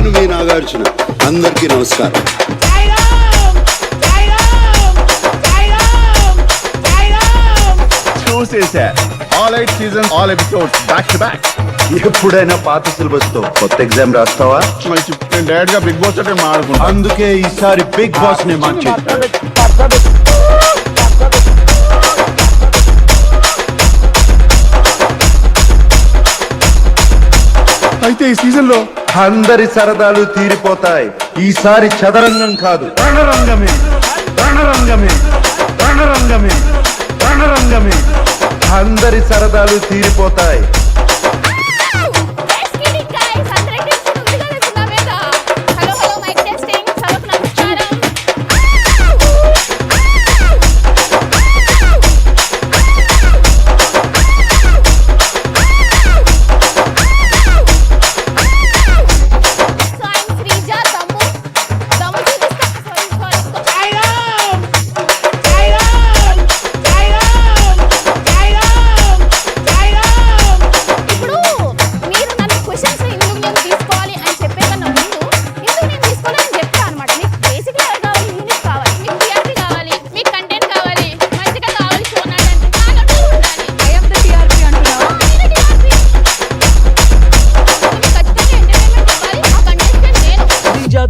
నేను మీ నాగార్జున. అందరికీ నమస్కారం. చూసేసా all 8 seasons all episodes back to back. ఎప్పుడైనా పాత సిలబస్ తో కొత్త ఎగ్జామ్ రాస్తావా? నేను డైరెక్ట్ గా బిగ్ బాస్ అంటే మాడుకుంటా. అందుకే ఈసారి బిగ్ బాస్ నే మార్చి అయితే ఈ సీజన్ లో అందరి సరదాలు తీరిపోతాయి. ఈసారి చదరంగం కాదు, రణరంగమే. రణరంగమే రణరంగమే రణరంగమే. అందరి సరదాలు తీరిపోతాయి.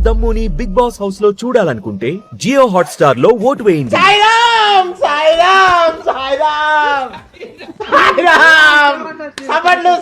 దమ్ముని బిగ్ బాస్ హౌస్ లో చూడాలనుకుంటే జియో హాట్‌స్టార్ లో ఓటు వేయండి. సబడ్లు